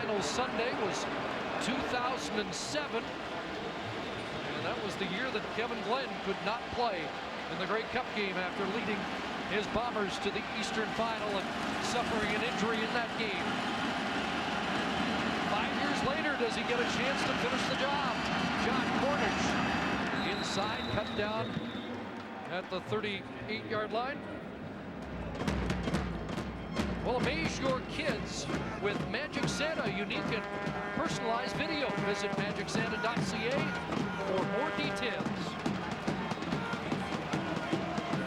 Finals Sunday was 2007. And that was the year that Kevin Glenn could not play in the Grey Cup game after leading his Bombers to the Eastern Final and suffering an injury in that game. 5 years later, does he get a chance to finish the job? John Cornish inside, cut down at the 38-yard line. Well, amaze your kids with Magic Santa, unique and personalized video. Visit magicsanta.ca for more details.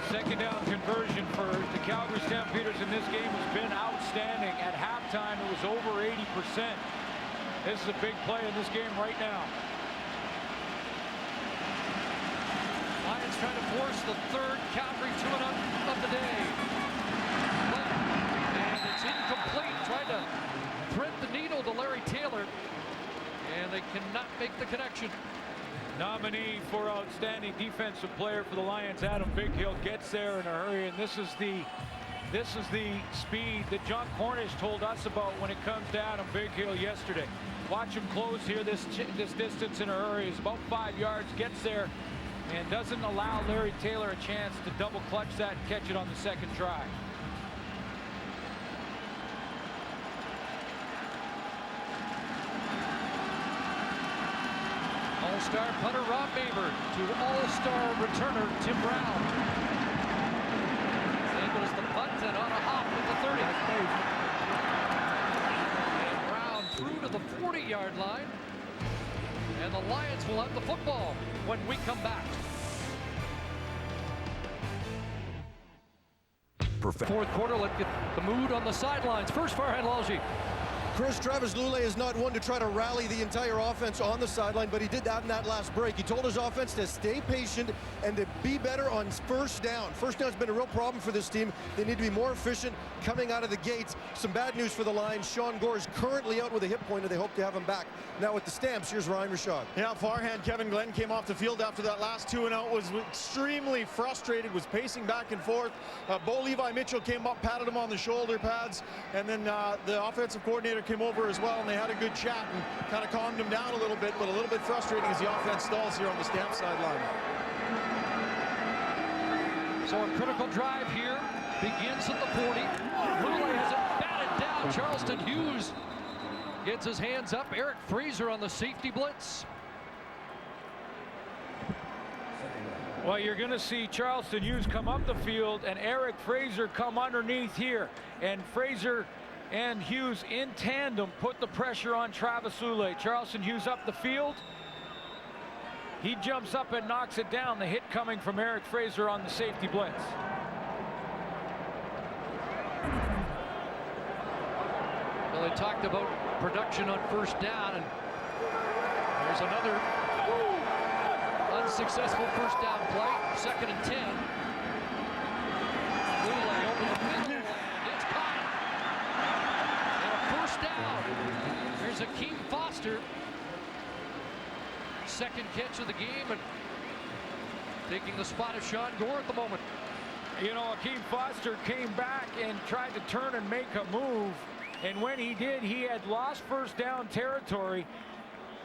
Second down conversion for the Calgary Stampeders in this game has been outstanding. At halftime, it was over 80%. This is a big play in this game right now. Lions trying to force the third Calgary tune-up of the day. And it's incomplete. Trying to thread the needle to Larry Taylor. And they cannot make the connection. Nominee for outstanding defensive player for the Lions, Adam Bighill, gets there in a hurry, and this is the speed that John Cornish told us about when it comes to Adam Bighill yesterday. Watch him close here. This distance in a hurry is about 5 yards. Gets there and doesn't allow Larry Taylor a chance to double clutch that and catch it on the second try. All-star punter Rob Maber to all-star returner Tim Brown. There goes the punt and on a hop at the 30. And Brown through to the 40-yard line. And the Lions will have the football when we come back. Fourth quarter, let's get the mood on the sidelines. First, Farhan Lalji. Chris, Travis Lulay is not one to try to rally the entire offense on the sideline, but he did that in that last break. He told his offense to stay patient and to be better on first down. First down's been a real problem for this team. They need to be more efficient coming out of the gates. Some bad news for the Lions. Sean Gore is currently out with a hip pointer. They hope to have him back. Now with the Stamps, here's Ryan Rashad. Yeah, Farhan, Kevin Glenn came off the field after that last 2-and-out, was extremely frustrated, was pacing back and forth. Bo Levi Mitchell came up, patted him on the shoulder pads, and then the offensive coordinator came over as well, and they had a good chat and kind of calmed him down a little bit, but a little bit frustrating as the offense stalls here on the Stamp sideline. So a critical drive here begins at the 40. Lulay has it batted down. Charleston Hughes gets his hands up. Eric Fraser on the safety blitz. Well, you're going to see Charleston Hughes come up the field and Eric Fraser come underneath here. And Fraser and Hughes in tandem put the pressure on Travis Lulay. Charleston Hughes up the field. He jumps up and knocks it down. The hit coming from Eric Fraser on the safety blitz. Well, they talked about production on first down, and there's another unsuccessful first down play. 2nd and 10. Lulay over the middle, and it's caught. And a first down. There's Akeem Foster. Second catch of the game, and taking the spot of Sean Gore at the moment. You know, Akeem Foster came back and tried to turn and make a move, and when he did, he had lost first down territory.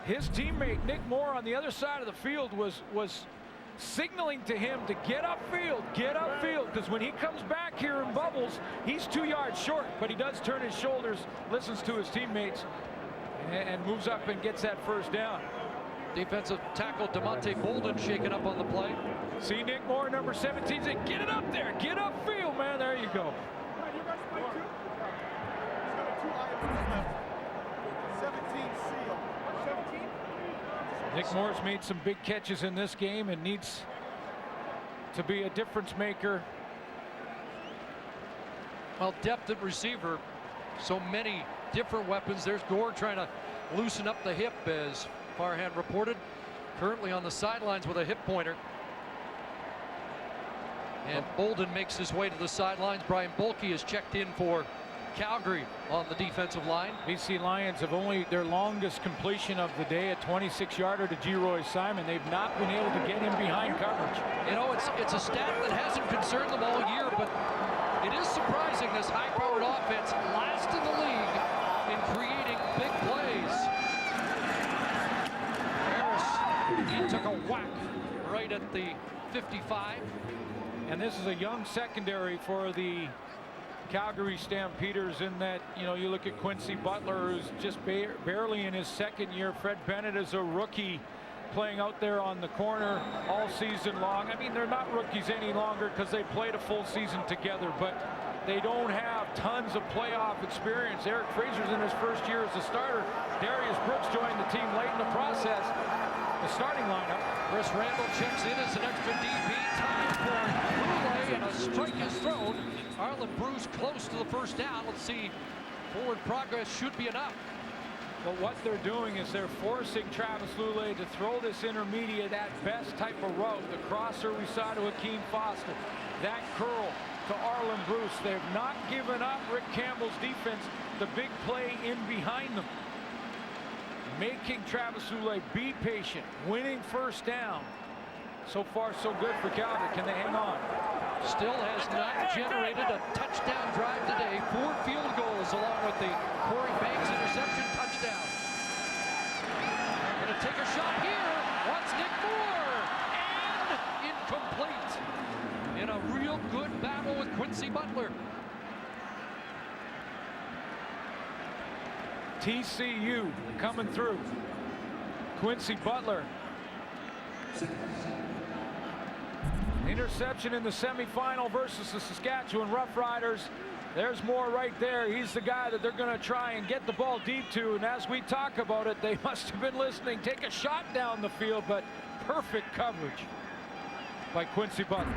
His teammate Nick Moore on the other side of the field was signaling to him to get upfield, because when he comes back here in bubbles, he's 2 yards short, but he does turn his shoulders, listens to his teammates, and moves up and gets that first down. Defensive tackle DeMonte Bolden shaken up on the play. See Nick Moore, number 17, say, get it up there, get upfield, man. There you go. Nick Moore's made some big catches in this game and needs to be a difference maker. Well, depth at receiver, so many different weapons. There's Gore trying to loosen up the hip, as Farhan reported. Currently on the sidelines with a hip pointer. And Bolden makes his way to the sidelines. Brian Bulkey is checked in for Calgary on the defensive line. BC Lions have only their longest completion of the day, a 26-yarder to Geroy Simon. They've not been able to get him behind coverage. You know, it's a stat that hasn't concerned them all year, but it is surprising this high-powered offense last in the league in creating big plays. at the 55. And this is a young secondary for the Calgary Stampeders in that, you know, you look at Quincy Butler, who's just barely in his second year. Fred Bennett is a rookie playing out there on the corner all season long. I mean, they're not rookies any longer because they played a full season together, but they don't have tons of playoff experience. Eric Fraser's in his first year as a starter. Darius Brooks joined the team late in the process. The starting lineup. Chris Randall checks in as an extra DP. Time for Brule, and a strike is thrown. Arlen Bruce close to the first down. Let's see. Forward progress should be enough. But what they're doing is they're forcing Travis Lulay to throw this intermediate at best type of route. The crosser we saw to Hakeem Foster. That curl to Arlen Bruce. They've not given up Rick Campbell's defense. The big play in behind them. Making Travis Lulay be patient. Winning first down. So far, so good for Calgary. Can they hang on? Still has not generated a touchdown drive today. 4 field goals along with the Corey Banks interception touchdown. Gonna take a shot here. Wants Nick Moore. And incomplete. In a real good battle with Quincy Butler. TCU coming through. Quincy Butler. Interception in the semifinal versus the Saskatchewan Roughriders. There's Moore right there. He's the guy that they're going to try and get the ball deep to. And as we talk about it, they must have been listening. Take a shot down the field, but perfect coverage by Quincy Butler.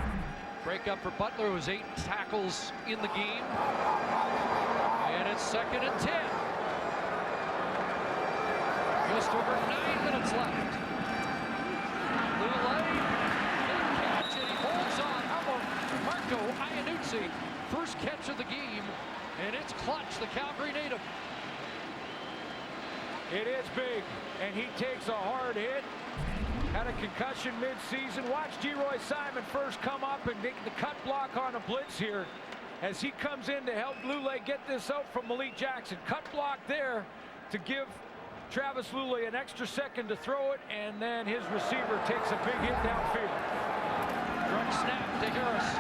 Breakup for Butler, who's 8 tackles in the game. And it's 2nd and 10. Just over 9 minutes left. Lulay, big catch, and he holds on. How about Marco Iannuzzi? First catch of the game, and it's clutch, the Calgary native. It is big, and he takes a hard hit. Had a concussion mid-season. Watch Geroy Simon first come up and make the cut block on a blitz here as he comes in to help Lulay get this out from Malik Jackson. Cut block there to give Travis Lulay an extra second to throw it, and then his receiver takes a big hit downfield. Drunk snap to Harris.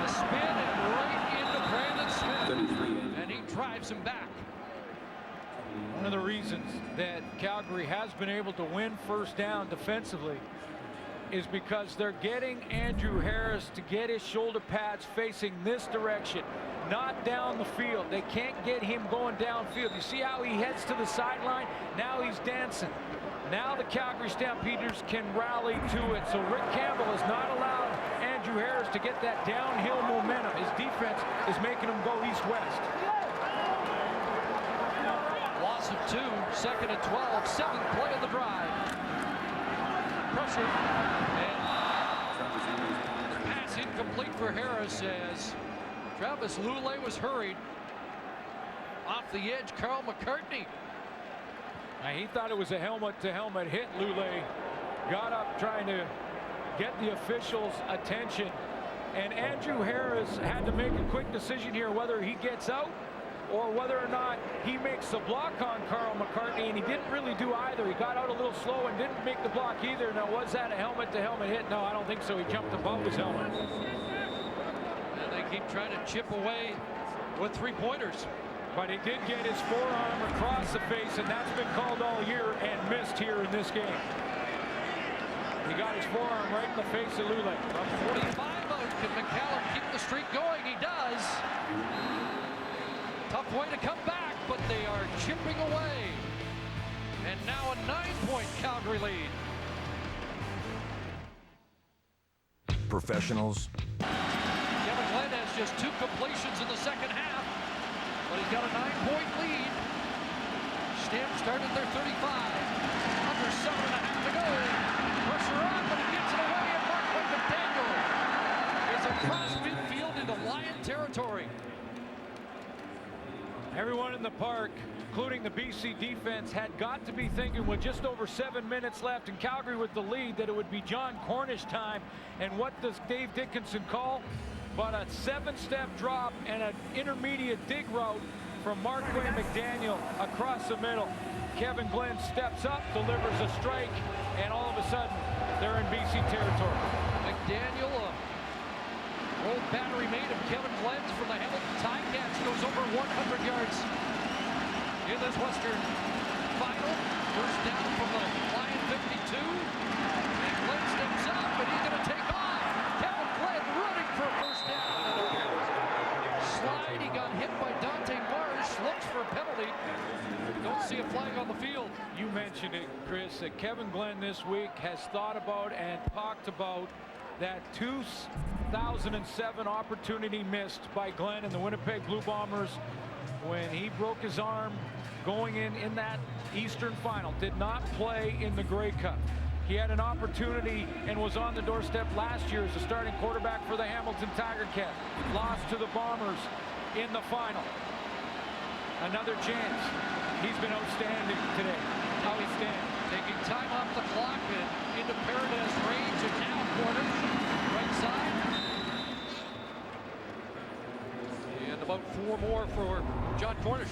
A spin and right into Brandon Smith. And he drives him back. One of the reasons that Calgary has been able to win first down defensively is because they're getting Andrew Harris to get his shoulder pads facing this direction, not down the field. They can't get him going downfield. You see how he heads to the sideline? Now he's dancing. Now the Calgary Stampeders can rally to it. So Rick Campbell has not allowed Andrew Harris to get that downhill momentum. His defense is making him go east-west. Loss of 2, 2nd and 12, 7th play of the drive. Pressure, and pass incomplete for Harris as Travis Lulay was hurried. Off the edge, Carl McCartney. Now, he thought it was a helmet-to-helmet hit. Lulay got up trying to get the officials' attention. And Andrew Harris had to make a quick decision here whether he gets out or whether or not he makes the block on Carl McCartney, and he didn't really do either. He got out a little slow and didn't make the block either. Now, was that a helmet-to-helmet hit? No, I don't think so. He jumped above his helmet. And they keep trying to chip away with 3-pointers. But he did get his forearm across the face, and that's been called all year and missed here in this game. He got his forearm right in the face of Lulay. From 45 out, can McCallum keep the streak going? He does. Tough way to come back, but they are chipping away. And now a 9-point Calgary lead. Professionals. Kevin Glenn has just 2 completions in the second half, but he's got a 9-point lead. Stamp started their 35. Under 7.5 to go. Pressure on, but he gets it away, and Mark McDaniel is across midfield into Lion territory. Everyone in the park, including the BC defense, had got to be thinking with just over 7 minutes left and Calgary with the lead that it would be John Cornish time. And what does Dave Dickinson call? But a 7-step drop and an intermediate dig route from Markway McDaniel across the middle. Kevin Glenn steps up, delivers a strike, and all of a sudden, they're in BC territory. McDaniel, a old battery mate of Kevin Glenn's from the Hamilton Ticats, goes over 100 yards in this Western final. First down from the Lion 52. And Glenn steps up, and he's going to take off. Kevin Glenn running for a first down. Slide, he got hit by Dante Marsh, looks for a penalty. Don't see a flag on the field. You mentioned it, Chris, that Kevin Glenn this week has thought about and talked about that 2007 opportunity missed by Glenn and the Winnipeg Blue Bombers when he broke his arm going in that Eastern final. Did not play in the Grey Cup. He had an opportunity and was on the doorstep last year as a starting quarterback for the Hamilton Tiger Cats. Lost to the Bombers in the final. Another chance. He's been outstanding today. Outstanding. Taking time off the clock and into Paradis range, and now corner, right side. And about 4 more for John Cornish.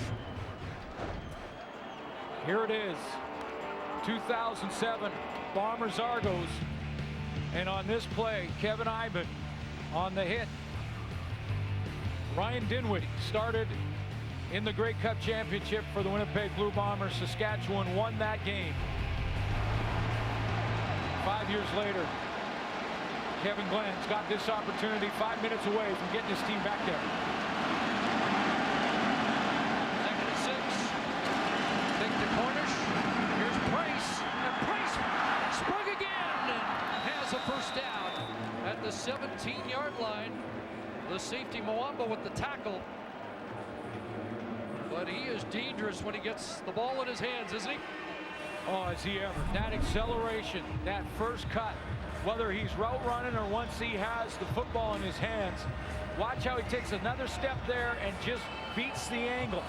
Here it is. 2007 Bombers Argos. And on this play, Kevin Iben on the hit. Ryan Dinwiddie started in the Grey Cup Championship for the Winnipeg Blue Bombers. Saskatchewan won that game. 5 years later, Kevin Glenn's got this opportunity 5 minutes away from getting his team back there. Second and 6. Take to Cornish. Here's Price. And Price sprung again and has a first down at the 17-yard line. The safety Moamba with the tackle. But he is dangerous when he gets the ball in his hands, isn't he? Oh, is he ever. That acceleration, that first cut, whether he's route running or once he has the football in his hands, watch how he takes another step there and just beats the angle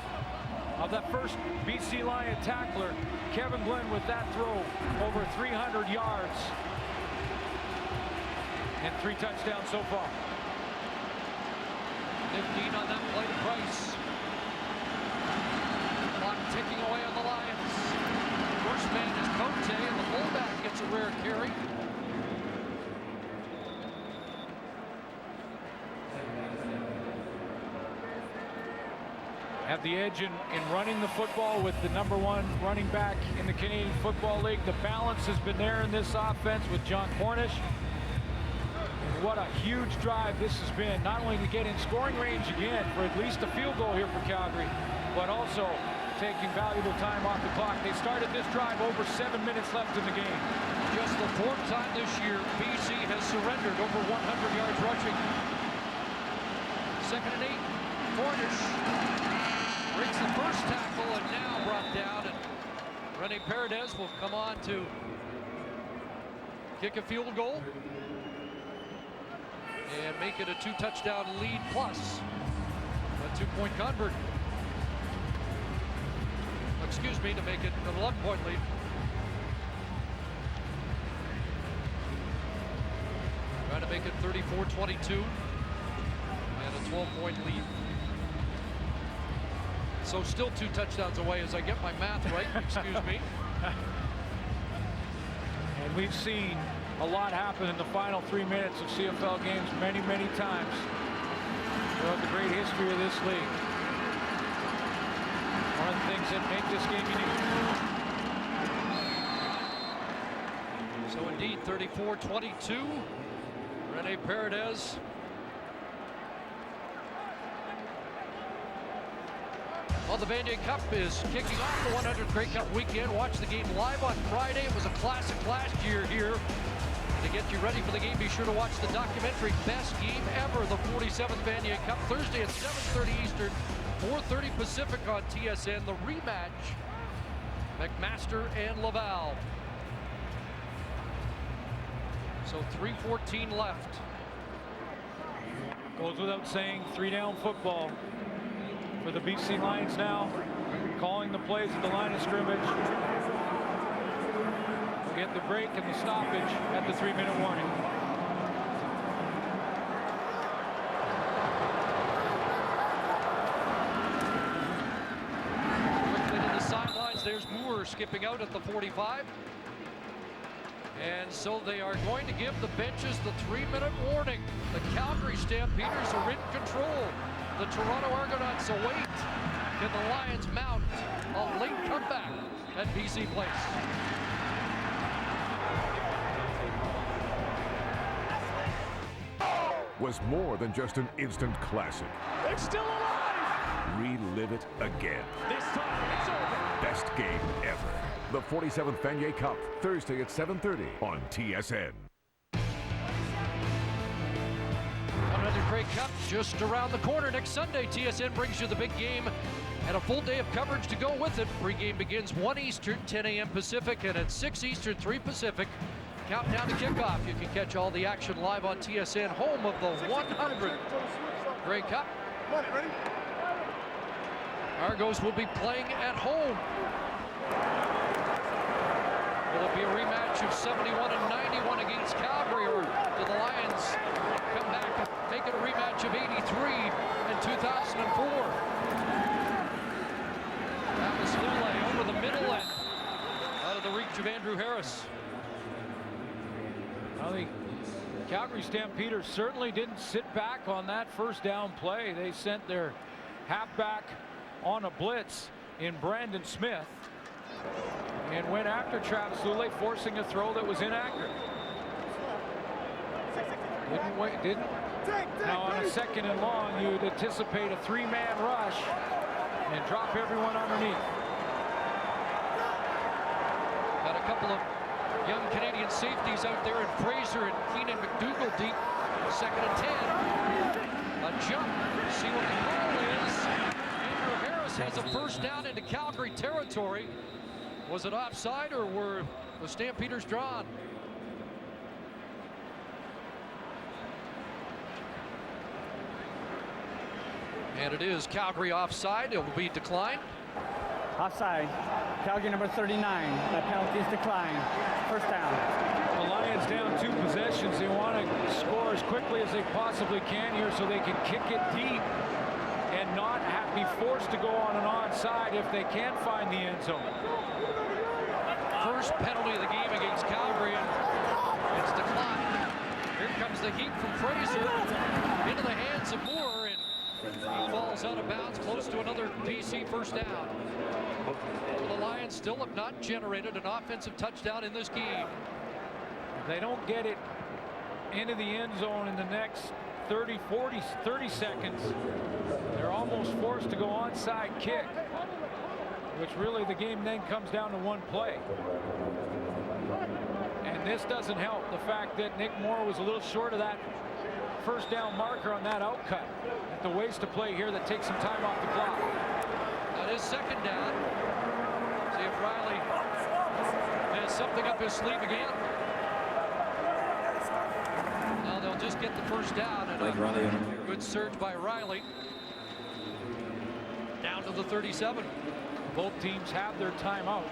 of that first BC Lion tackler. Kevin Glenn with that throw over 300 yards and 3 touchdowns so far. 15 on that play to Price. Clock ticking away on the Lions. First man is Cote, and the fullback gets a rare carry. Have the edge in running the football with the #1 running back in the Canadian Football League. The balance has been there in this offense with John Cornish. And what a huge drive this has been, not only to get in scoring range again for at least a field goal here for Calgary, but also taking valuable time off the clock. They started this drive over 7 minutes left in the game. Just the 4th time this year, BC has surrendered over 100 yards rushing. 2nd and 8. Cornish breaks the first tackle and now brought down. And Rene Paredes will come on to kick a field goal and make it a 2-touchdown lead plus a 2-point convert. Excuse me, to make it an 11-point lead. Trying to make it 34-22 and a 12-point lead. So still 2 touchdowns away as I get my math right. Excuse me. And we've seen a lot happen in the final 3 minutes of CFL games many, many times throughout the great history of this league. One of the things that make this game unique. So indeed, 34-22. Rene Paredes. Well, the Vanier Cup is kicking off the 100th Grey Cup weekend. Watch the game live on Friday. It was a classic last year here. To get you ready for the game, be sure to watch the documentary Best Game Ever, the 47th Vanier Cup, Thursday at 7:30 Eastern, 4:30 Pacific on TSN. The rematch, McMaster and Laval. So 3:14 left. Goes without saying, 3-down football for the BC Lions now, calling the plays at the line of scrimmage. We'll get the break and the stoppage at the 3-minute warning. There's Moore skipping out at the 45. And so they are going to give the benches the 3-minute warning. The Calgary Stampeders are in control. The Toronto Argonauts await. Can the Lions mount a late comeback at BC Place? Was more than just an instant classic. It's still alive! Relive it again. This time, it's over! Best game ever. The 47th Vanier Cup, Thursday at 7:30 on TSN. Another Grey Cup just around the corner. Next Sunday, TSN brings you the big game and a full day of coverage to go with it. Pre-game begins 1 Eastern, 10 a.m. Pacific, and at 6 Eastern, 3 Pacific. Countdown to kickoff. You can catch all the action live on TSN, home of the 100th Grey Cup. Argos will be playing at home. Will it be a rematch of 71 and 91 against Calgary, or do the Lions come back and make it a rematch of 83 and 2004? Travis Lulay over the middle and out of the reach of Andrew Harris. Well, the Calgary Stampeders certainly didn't sit back on that first down play. They sent their halfback on a blitz in Brandon Smith and went after Travis Lulay, forcing a throw that was inaccurate. Didn't. Now on a 2nd and long, you'd anticipate a 3-man rush and drop everyone underneath. Got a couple of young Canadian safeties out there in Fraser and Keenan McDougall deep. 2nd and 10. A jump. See what the call is. Andrew Harris has a first down into Calgary territory. Was it offside, or were the Stampeders drawn? And it is Calgary offside. It will be declined. Offside. Calgary number 39. That penalty is declined. First down. The Lions down 2 possessions. They want to score as quickly as they possibly can here so they can kick it deep and not be forced to go on an onside if they can find the end zone. First penalty of the game against Calgary, and it's declined. Here comes the heat from Fraser into the hands of Moore, and he falls out of bounds close to another BC first down. The Lions still have not generated an offensive touchdown in this game. If they don't get it into the end zone in the next 30 seconds, they're almost forced to go onside kick, which really the game then comes down to one play. And this doesn't help the fact that Nick Moore was a little short of that first down marker on that outcut. The waste of play here that takes some time off the clock. That is 2nd down. See if Riley has something up his sleeve again. Now they'll just get the first down, and a good surge by Riley. Down to the 37. Both teams have their timeouts.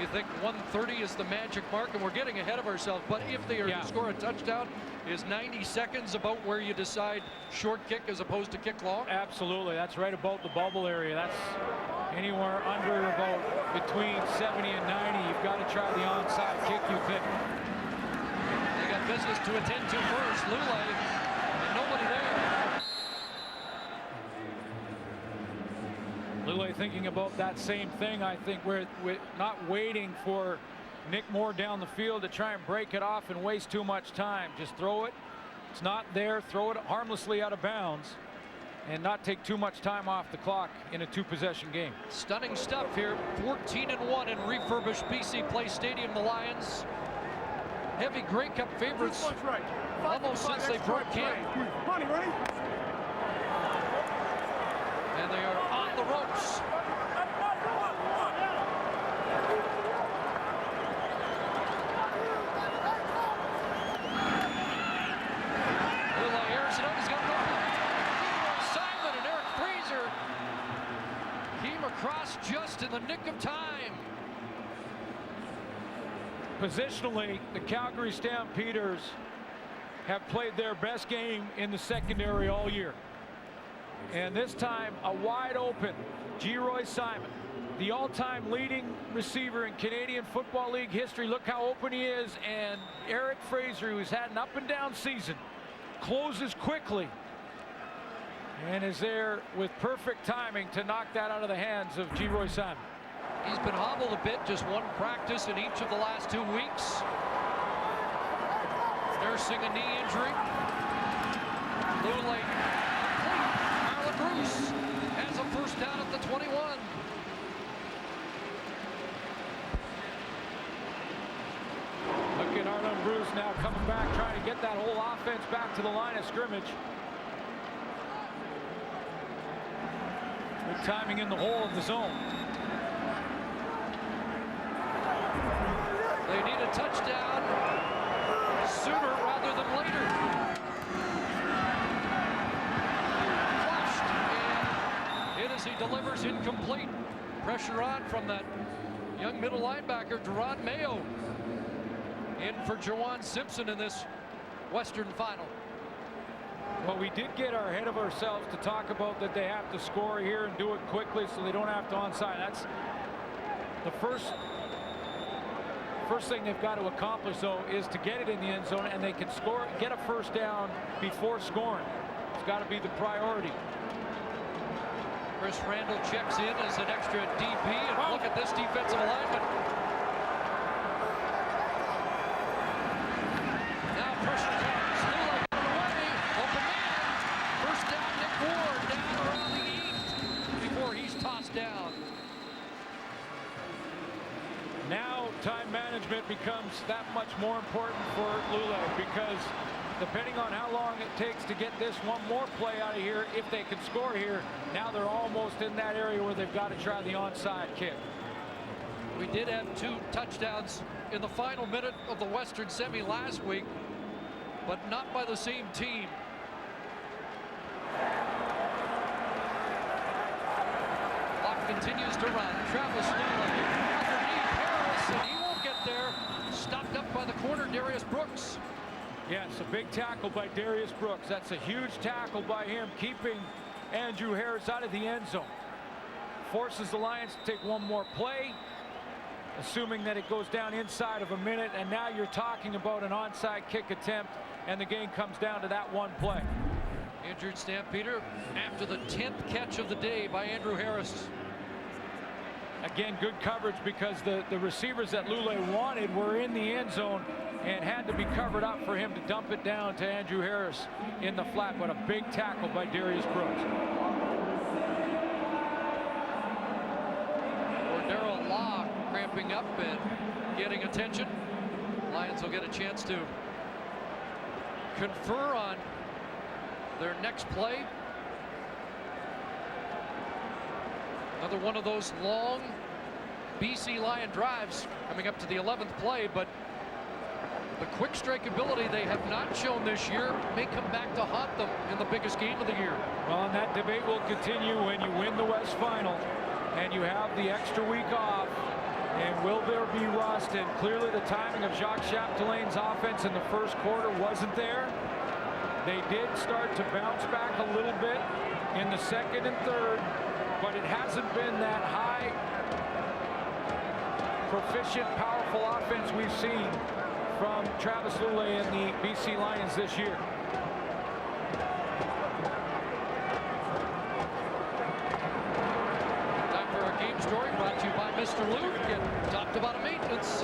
You think 130 is the magic mark, and we're getting ahead of ourselves, but if they are to score a touchdown, is 90 seconds about where you decide short kick as opposed to kick long? Absolutely. That's right about the bubble area. That's anywhere under about between 70 and 90. You've got to try the onside kick you pick. They got business to attend to first. Lulay, and nobody there. Lulay thinking about that same thing. I think we're not waiting for Nick Moore down the field to try and break it off and waste too much time. Just throw it. It's not there. Throw it harmlessly out of bounds and not take too much time off the clock in a 2-possession game. Stunning stuff here. 14-1 in refurbished BC Place Stadium. The Lions, heavy Grey Cup favorites almost since they broke camp. And they are on the ropes. Lulay airs it out. He's got Simon and Eric Fraser came across just in the nick of time. Positionally, the Calgary Stampeders have played their best game in the secondary all year. And this time, a wide open Geroy Simon, the all-time leading receiver in Canadian Football League history. Look how open he is. And Eric Fraser, who's had an up-and-down season, closes quickly and is there with perfect timing to knock that out of the hands of Geroy Simon. He's been hobbled a bit, just one practice in each of the last 2 weeks. Nursing a knee injury. Lulay complete. Marlon Bruce has a first down at the 21. Look at Arlen Bruce now coming back, trying to get that whole offense back to the line of scrimmage. Good timing in the hole of the zone. They need a touchdown sooner rather than later. Flushed, and hit as he delivers incomplete. Pressure on from that young middle linebacker, Duron Mayo. In for Jawan Simpson in this Western final. Well, we did get ahead of ourselves to talk about that they have to score here and do it quickly so they don't have to onside. That's the first thing they've got to accomplish, though, is to get it in the end zone, and they can score, get a first down before scoring. It's got to be the priority. Chris Randall checks in as an extra DP, and look at this defensive alignment. Now pressure comes. Lula got away. Open man. First down, Nick Ward down around the 8 before he's tossed down. Now time management becomes that much more important for Lula, because depending on how long it takes to get this one more play out of here, if they can score here, now they're almost in that area where they've got to try the onside kick. We did have 2 touchdowns in the final minute of the Western semi last week, but not by the same team. Clock continues to run. Travis Lula underneath Harris, and he won't get there. Stopped up by the corner, Darius Brooks. Yes, a big tackle by Darius Brooks. That's a huge tackle by him, keeping Andrew Harris out of the end zone. Forces the Lions to take one more play, assuming that it goes down inside of a minute, and now you're talking about an onside kick attempt, and the game comes down to that one play. Injured Stampeder after the 10th catch of the day by Andrew Harris. Again, good coverage, because the receivers that Lule wanted were in the end zone and had to be covered up for him to dump it down to Andrew Harris in the flat. But a big tackle by Darius Brooks. Cordero Law cramping up and getting attention. Lions will get a chance to confer on their next play. Another one of those long BC Lion drives coming up to the 11th play, but the quick strike ability they have not shown this year may come back to haunt them in the biggest game of the year. Well, and that debate will continue when you win the West Final and you have the extra week off. And will there be rust? And clearly the timing of Jacques Chapdelain's offense in the first quarter wasn't there. They did start to bounce back a little bit in the second and third, but it hasn't been that high, proficient, powerful offense we've seen from Travis Lule and the BC Lions this year. Time for our game story, brought to you by Mr. Luke, and talked about a maintenance